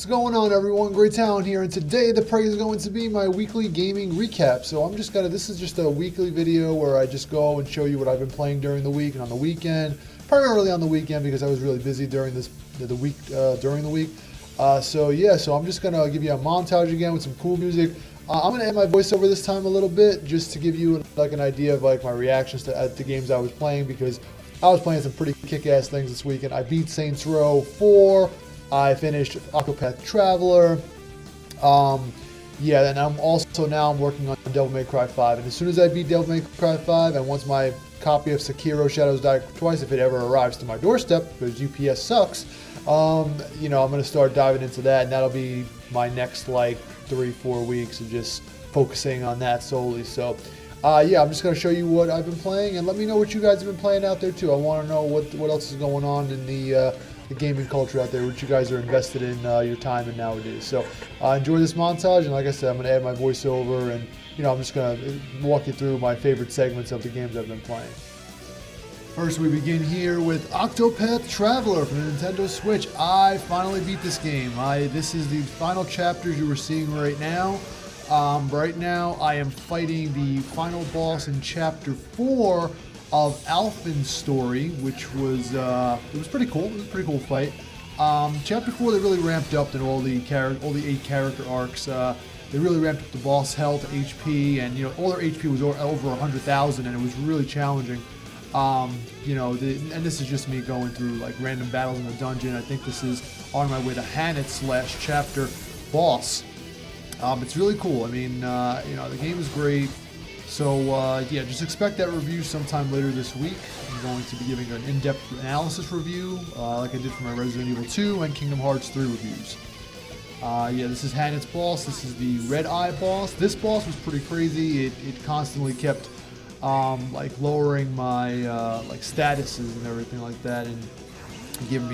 going on, everyone? Great Talent here, and today the prey is going to be my weekly gaming recap. So this is just a weekly video where I just go and show you what I've been playing during the week and on the weekend, primarily on the weekend because I was really busy during the week. So I'm just gonna give you a montage again with some cool music. I'm gonna add my voiceover this time a little bit just to give you like an idea of like my reactions to the games I was playing, because I was playing some pretty kick-ass things this weekend. I beat Saints Row 4. I finished Octopathtraveler. And I'm working on Devil May Cry 5. And as soon as I beat Devil May Cry 5, and once my copy of Sekiro Shadows Die Twice, if it ever arrives to my doorstep, because UPS sucks, I'm gonna start diving into that, and that'll be my next like 3-4 weeks of just focusing on that solely. So I'm just going to show you what I've been playing, and let me know what you guys have been playing out there too. I want to know what else is going on in the gaming culture out there, what you guys are invested in your time in nowadays. So enjoy this montage, and like I said, I'm going to add my voiceover, and I'm just going to walk you through my favorite segments of the games I've been playing. First, we begin here with Octopathtraveler for the Nintendo Switch. I finally beat this game. This is the final chapters you were seeing right now. Right now, I am fighting the final boss in Chapter 4 of Alphin's story, which was it was pretty cool. It was a pretty cool fight. Chapter 4, they really ramped up in all the 8 character arcs. They really ramped up the boss health, HP, and all their HP was over 100,000, and it was really challenging. And this is just me going through like random battles in the dungeon. I think this is on my way to Hannett's last chapter boss. It's really cool. I mean, the game is great. So, just expect that review sometime later this week. I'm going to be giving an in-depth analysis review, like I did for my Resident Evil 2 and Kingdom Hearts 3 reviews. This is Hannett's boss. This is the Red Eye boss. This boss was pretty crazy. It constantly kept, lowering my, statuses and everything like that, and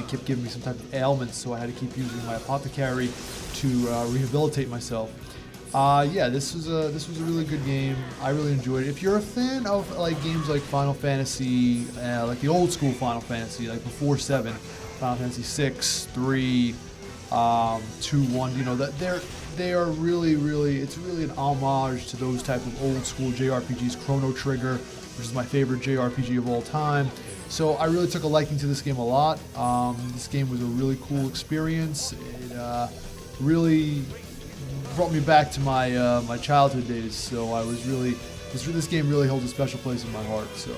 kept giving me some type of ailments, so I had to keep using my apothecary to rehabilitate myself. This was a really good game. I really enjoyed it. If you're a fan of games like Final Fantasy, like the old school Final Fantasy, like before 7, Final Fantasy 6, 3, 2, 1, they are really, it's really an homage to those type of old school JRPGs. Chrono Trigger, which is my favorite JRPG of all time. So I really took a liking to this game a lot. This game was a really cool experience. It really brought me back to my my childhood days. So I was this game really holds a special place in my heart. So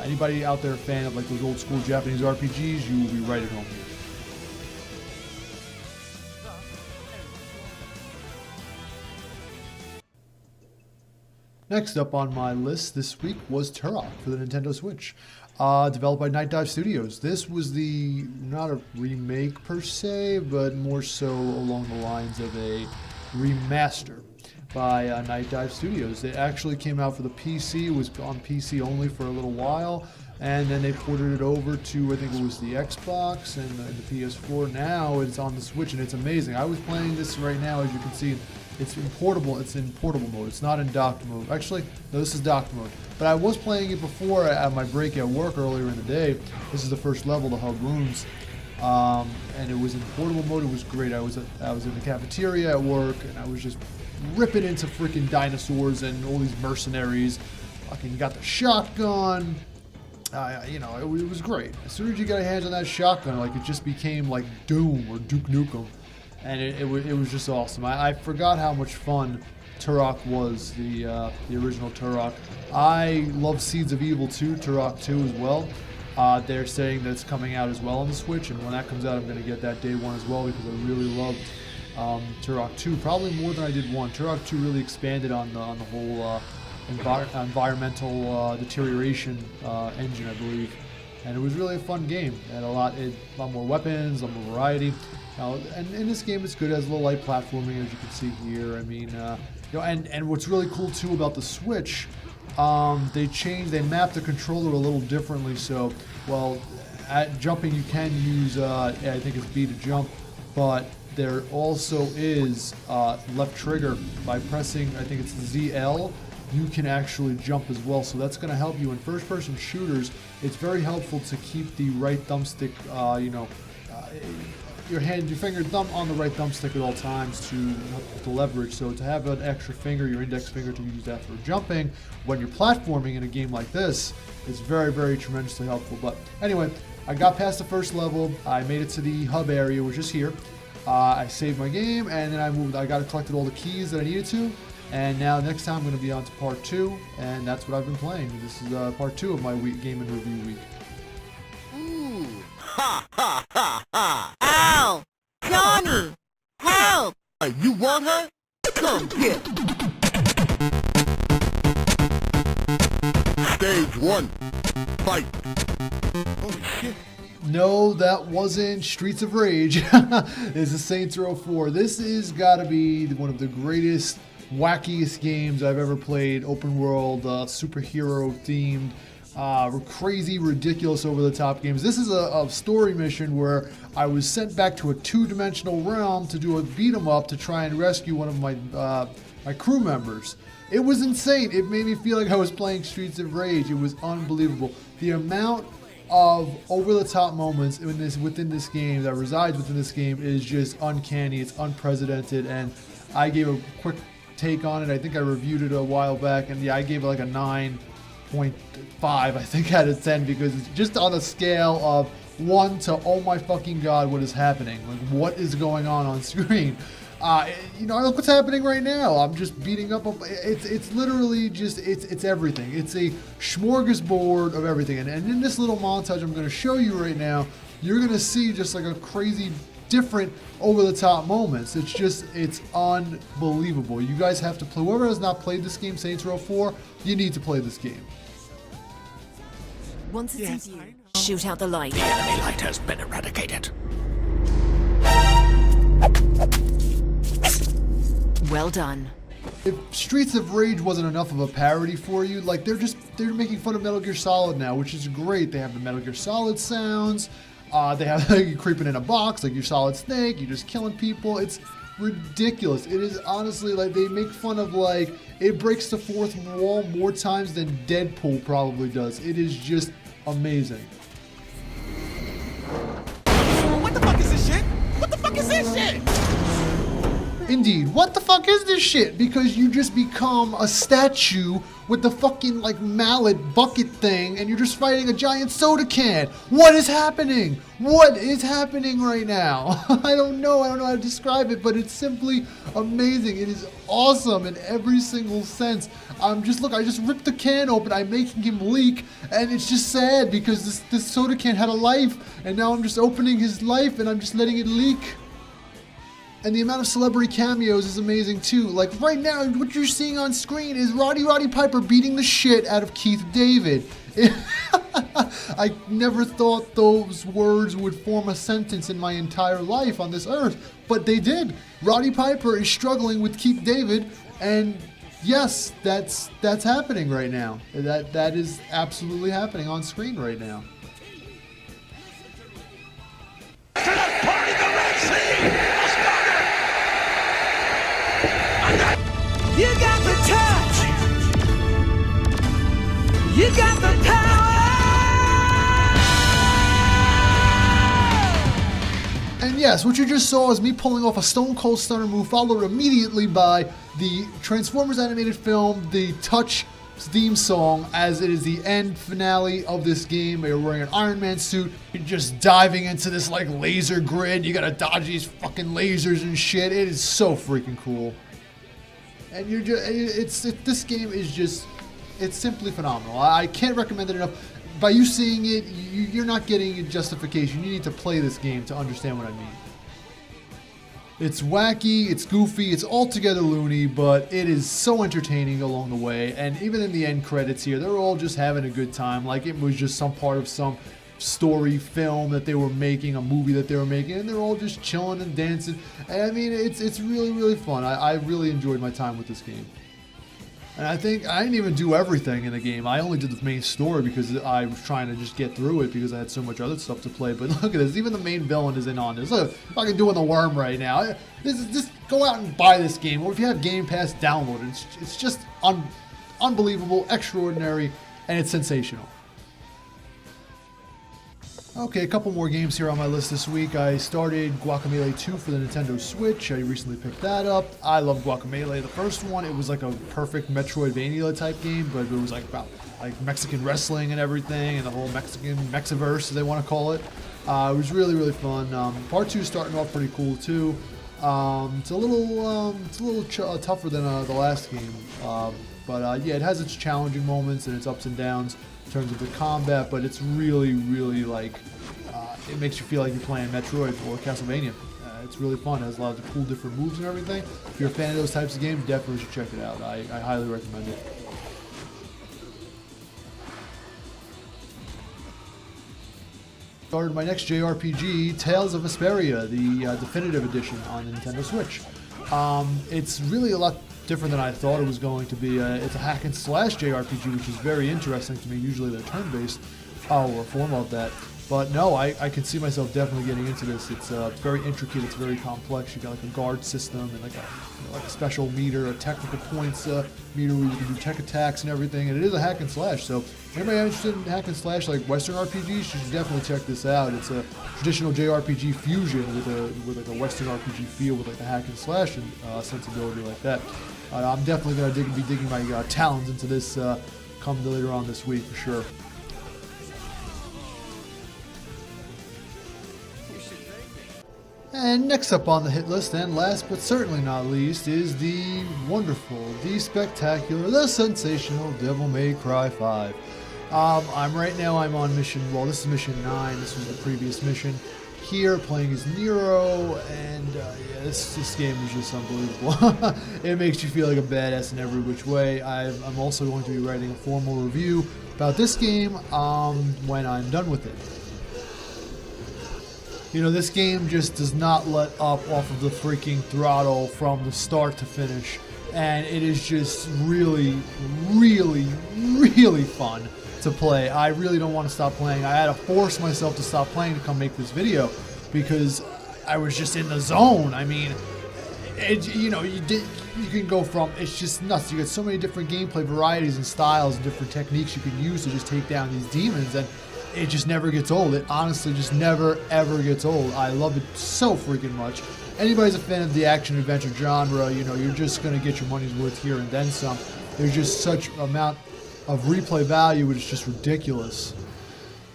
anybody out there a fan of like those old school Japanese RPGs, you will be right at home here. Next up on my list this week was Turok for the Nintendo Switch, developed by Night Dive Studios. This was not a remake per se, but more so along the lines of a remaster by Night Dive Studios. It actually came out for the PC. It was on PC only for a little while, and then they ported it over to, I think it was the Xbox and the PS4. Now it's on the Switch, and it's amazing. I was playing this right now, as you can see. It's in portable mode. It's not in docked mode. Actually, no, this is docked mode. But I was playing it before at my break at work earlier in the day. This is the first level, the Hub Rooms. And it was in portable mode. It was great. I was in the cafeteria at work, and I was just ripping into freaking dinosaurs and all these mercenaries. Fucking got the shotgun. It was great. As soon as you got your hands on that shotgun, it just became like Doom or Duke Nukem. And it was just awesome. I forgot how much fun Turok was, the original Turok. I love Seeds of Evil 2, Turok 2 as well. They're saying that it's coming out as well on the Switch, and when that comes out, I'm going to get that day one as well, because I really loved Turok 2, probably more than I did 1. Turok 2 really expanded on the whole environmental deterioration engine, I believe. And it was really a fun game. It had a lot more weapons, a lot more variety. And in this game, it's good. It has a little light platforming, as you can see here. I mean, and what's really cool too about the Switch, they mapped the controller a little differently. So, at jumping you can use, I think it's B to jump, but there also is left trigger. By pressing, I think it's ZL, you can actually jump as well. So that's going to help you in first-person shooters. It's very helpful to keep the right thumbstick, your finger and thumb on the right thumbstick at all times to leverage. So to have an extra finger, your index finger, to use that for jumping when you're platforming in a game like this is very, very tremendously helpful. But anyway, I got past the first level. I made it to the hub area, which is here. I saved my game, and then I collected all the keys that I needed to. And now next time I'm going to be on to part 2, and that's what I've been playing. This is part 2 of my game and review week. Ooh. Ha ha ha ha! Ow! Johnny! Help! You want her? Come get! Stage 1. Fight! Holy shit. No, that wasn't Streets of Rage. This is Saints Row 4. This is gotta be one of the greatest, wackiest games I've ever played. Open world, superhero themed, crazy, ridiculous, over-the-top games. This is a story mission where I was sent back to a two-dimensional realm to do a beat-em-up to try and rescue one of my crew members. It was insane. It made me feel like I was playing Streets of Rage. It was unbelievable. The amount of over-the-top moments within this game that resides within this game is just uncanny. It's unprecedented, and I gave a quick take on it. I think I reviewed it a while back, and yeah, I gave it like a 9.5, I think, out of 10, because it's just on a scale of 1 to oh my fucking god, what is happening? Like, what is going on screen? You know, look what's happening right now. I'm just beating up. It's literally just, it's everything. It's a smorgasbord of everything. And in this little montage I'm going to show you right now, you're going to see just like a crazy, different, over-the-top moments. It's unbelievable. You guys have to play. Whoever has not played this game, Saints Row 4, you need to play this game. Once it's in view, shoot out the light. The enemy light has been eradicated. Well done. If Streets of Rage wasn't enough of a parody for you, like they're making fun of Metal Gear Solid now, which is great. They have the Metal Gear Solid sounds. They have you creeping in a box like you're Solid Snake. You're just killing people. It's ridiculous. It is honestly like they make fun of, like, it breaks the fourth wall more times than Deadpool probably does. It is just amazing. What the fuck is this shit? What the fuck is this shit? Indeed, what the fuck is this shit? Because you just become a statue with the fucking, like, mallet bucket thing, and you're just fighting a giant soda can. What is happening? What is happening right now? I don't know how to describe it, but it's simply amazing. It is awesome in every single sense. I just ripped the can open, I'm making him leak, and it's just sad because this soda can had a life, and now I'm just opening his life, and I'm just letting it leak. And the amount of celebrity cameos is amazing too. Like right now, what you're seeing on screen is Roddy Piper beating the shit out of Keith David. I never thought those words would form a sentence in my entire life on this earth, but they did. Roddy Piper is struggling with Keith David, and yes, that's happening right now. That is absolutely happening on screen right now. You got the touch. You got the power. And yes, what you just saw is me pulling off a Stone Cold Stunner move, followed immediately by the Transformers animated film, the Touch theme song, as it is the end finale of this game. You're wearing an Iron Man suit. You're just diving into this like laser grid. You gotta dodge these fucking lasers and shit. It is so freaking cool. And this game is just, it's simply phenomenal. I can't recommend it enough. By you seeing it, you're not getting a justification. You need to play this game to understand what I mean. It's wacky, it's goofy, it's altogether loony, but it is so entertaining along the way. And even in the end credits here, they're all just having a good time, like it was just some part of some story film that they were making, a movie that they were making, and they're all just chilling and dancing. And I mean, it's really, really fun. I really enjoyed my time with this game. And I think I didn't even do everything in the game. I only did the main story because I was trying to just get through it because I had so much other stuff to play. But look at this, even the main villain is in on this. Look, fucking doing the worm right now. Just go out and buy this game, or if you have Game Pass, download it. It's just unbelievable, extraordinary, and it's sensational. Okay, a couple more games here on my list this week. I started Guacamelee 2 for the Nintendo Switch. I recently picked that up. I love Guacamelee. The first one, it was like a perfect Metroidvania type game, but it was like about like Mexican wrestling and everything, and the whole Mexican Mexiverse, as they want to call it. It was really, really fun. Part 2 is starting off pretty cool too. It's a little tougher than the last game, but yeah, it has its challenging moments and its ups and downs in terms of the combat, but it's really, really like, it makes you feel like you're playing Metroid or Castlevania. It's really fun. It has a lot of cool different moves and everything. If you're a fan of those types of games, definitely should check it out. I highly recommend it. Started my next JRPG, Tales of Vesperia, the definitive edition on the Nintendo Switch. It's really a lot different than I thought it was going to be. It's a hack and slash JRPG, which is very interesting to me. Usually they're turn-based, or a form of that. But no, I can see myself definitely getting into this. It's very intricate, it's very complex. You got like a guard system and like a special meter, a technical points meter where you can do tech attacks and everything. And it is a hack and slash. So anybody interested in hack and slash like Western RPGs should definitely check this out. It's a traditional JRPG fusion with like a Western RPG feel with like a hack and slash and sensibility like that. I'm definitely going to be digging my talons into this come later on this week for sure. And next up on the hit list, and last but certainly not least, is the wonderful, the spectacular, the sensational Devil May Cry 5. I'm on mission, well, this is mission 9, this was the previous mission. Here, playing as Nero, and yeah, this game is just unbelievable. It makes you feel like a badass in every which way. I'm also going to be writing a formal review about this game when I'm done with it. You know, this game just does not let up off of the freaking throttle from the start to finish. And it is just really, really, really fun to play. I really don't want to stop playing. I had to force myself to stop playing to come make this video because I was just in the zone. I mean, you can go from, it's just nuts. You get so many different gameplay varieties and styles and different techniques you can use to just take down these demons, and it just never gets old. It honestly just never, ever gets old. I love it so freaking much. Anybody's a fan of the action-adventure genre, you know, you're just going to get your money's worth here and then some. There's just such amount of replay value, which is just ridiculous.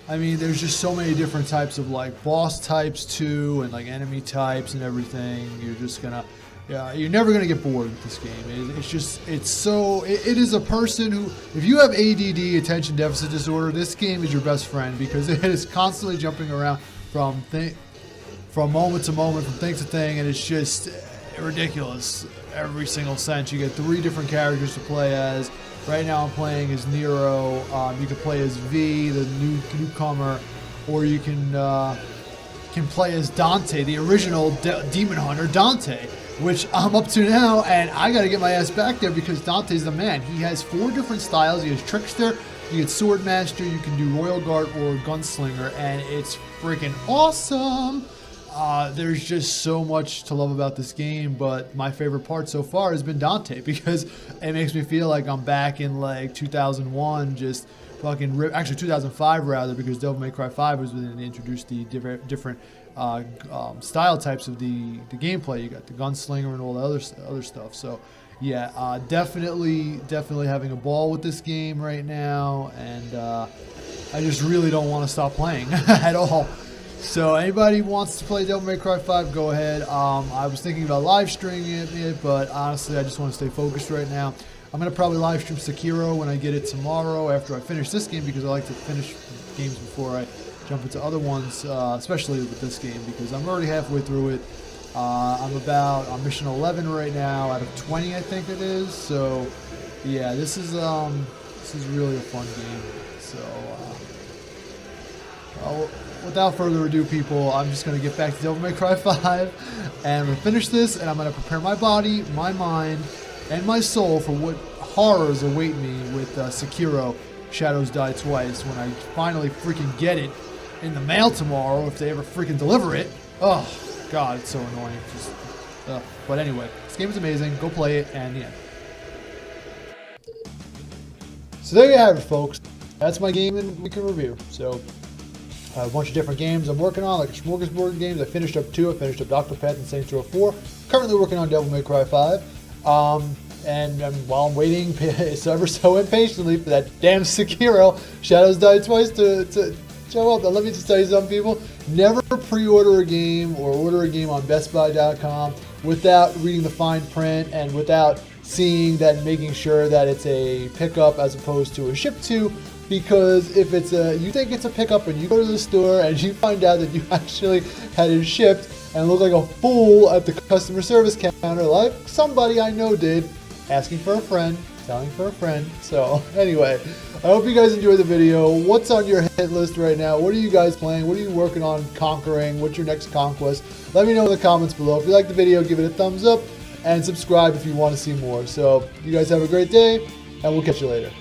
I mean, there's just so many different types of, like, boss types, too, and, like, enemy types and everything. You're just going to, yeah, you're never going to get bored with this game. It is a person who, if you have ADD, attention deficit disorder, this game is your best friend because it is constantly jumping around from moment to moment, from thing to thing, and it's just ridiculous. Every single sense. You get 3 different characters to play as. Right now I'm playing as Nero. You can play as V, the newcomer, or you can play as Dante, the original demon hunter Dante, which I'm up to now, and I gotta get my ass back there because Dante's the man. He has 4 different styles. He has Trickster, you get Sword Master, you can do Royal Guard or Gunslinger, and it's freaking awesome. There's just so much to love about this game, but my favorite part so far has been Dante because it makes me feel like I'm back in like 2001, just fucking actually 2005 rather, because Devil May Cry 5 was when they introduced the different style types of the gameplay. You got the gunslinger and all the other stuff. So yeah, definitely having a ball with this game right now, and I just really don't want to stop playing at all. So anybody who wants to play Devil May Cry 5, go ahead. I was thinking about live streaming it, but honestly I just want to stay focused right now. I'm going to probably live stream Sekiro when I get it tomorrow after I finish this game, because I like to finish games before I jump into other ones, especially with this game, because I'm already halfway through it. I'm on mission 11 right now out of 20, I think it is. So yeah, this is really a fun game. So without further ado, people, I'm just going to get back to Devil May Cry 5, and I'm going to finish this, and I'm going to prepare my body, my mind, and my soul for what horrors await me with Sekiro Shadows Die Twice when I finally freaking get it in the mail tomorrow, if they ever freaking deliver it. Oh, God, it's so annoying. But anyway, this game is amazing. Go play it, and yeah. So there you have it, folks. That's my game and week in review. So a bunch of different games I'm working on, like smorgasbord games. I finished up 2. I finished up Octopath and Saints Row 4. Currently working on Devil May Cry 5. And while I'm waiting ever so impatiently for that damn Sekiro Shadows Die Twice to show up. Now let me just tell you something, people. Never pre-order a game or order a game on bestbuy.com without reading the fine print and without seeing that and making sure that it's a pickup as opposed to a ship to. Because if it's you think it's a pickup and you go to the store and you find out that you actually had it shipped and look like a fool at the customer service counter, like somebody I know did, asking for a friend, selling for a friend. So anyway, I hope you guys enjoyed the video. What's on your hit list right now? What are you guys playing? What are you working on conquering? What's your next conquest? Let me know in the comments below. If you like the video, give it a thumbs up and subscribe if you want to see more. So you guys have a great day and we'll catch you later.